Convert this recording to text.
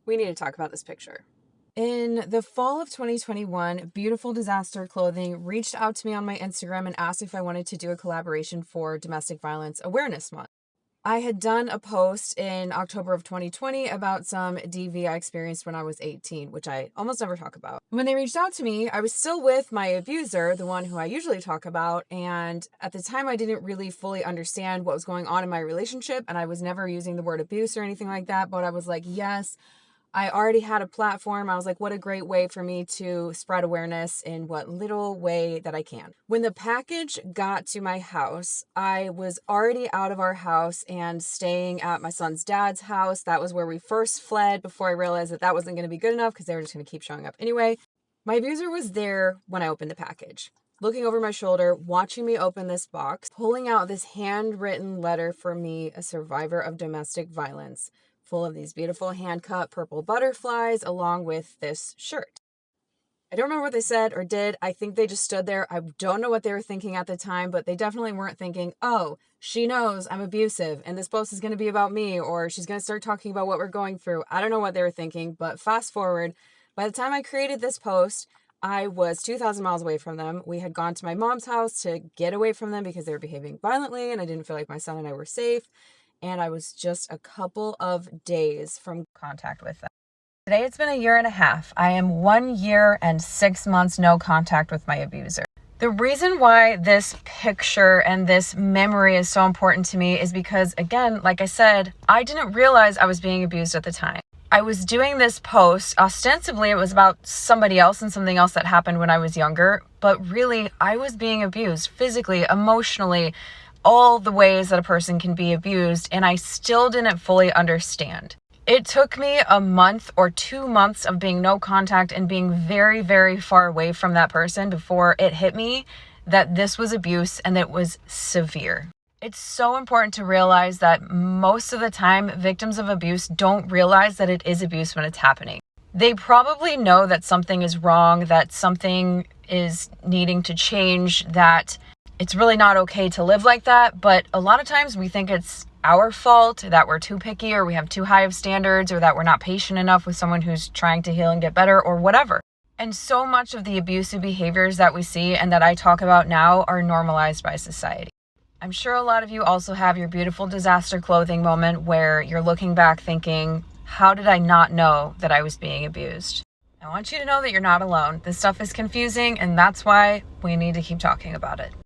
We need to talk about this picture. In the fall of 2021, Beautiful Disaster Clothing reached out to me on my Instagram and asked if I wanted to do a collaboration for Domestic Violence Awareness Month. I had done a post in October of 2020 about some DV I experienced when I was 18, which I almost never talk about. When they reached out to me, I was still with my abuser, the one who I usually talk about, and at the time I didn't really fully understand what was going on in my relationship, and I was never using the word abuse or anything like that, but I was like, yes, I already had a platform. I was like, what a great way for me to spread awareness in what little way that I can. When the package got to my house, I was already out of our house and staying at my son's dad's house. That was where we first fled before I realized that that wasn't going to be good enough because they were just going to keep showing up anyway. My abuser was there when I opened the package, looking over my shoulder, watching me open this box, pulling out this handwritten letter for me, a survivor of domestic violence, full of these beautiful hand-cut purple butterflies along with this shirt. I don't remember what they said or did. I think they just stood there. I don't know what they were thinking at the time, but they definitely weren't thinking, oh, she knows I'm abusive and this post is going to be about me, or she's going to start talking about what we're going through. I don't know what they were thinking, but fast forward, by the time I created this post, I was 2,000 miles away from them. We had gone to my mom's house to get away from them because they were behaving violently and I didn't feel like my son and I were safe. And I was just a couple of days from contact with them. Today it's been a year and a half. I am 1 year and 6 months no contact with my abuser. The reason why this picture and this memory is so important to me is because, again, like I said, I didn't realize I was being abused at the time. I was doing this post, ostensibly it was about somebody else and something else that happened when I was younger, but really I was being abused physically, emotionally, all the ways that a person can be abused, and I still didn't fully understand. It took me a month or 2 months of being no contact and being very, very far away from that person before it hit me that this was abuse and it was severe. It's so important to realize that most of the time, victims of abuse don't realize that it is abuse when it's happening. They probably know that something is wrong, that something is needing to change, that it's really not okay to live like that, but a lot of times we think it's our fault, that we're too picky or we have too high of standards or that we're not patient enough with someone who's trying to heal and get better or whatever. And so much of the abusive behaviors that we see and that I talk about now are normalized by society. I'm sure a lot of you also have your beautiful disaster clothing moment where you're looking back thinking, how did I not know that I was being abused? I want you to know that you're not alone. This stuff is confusing and that's why we need to keep talking about it.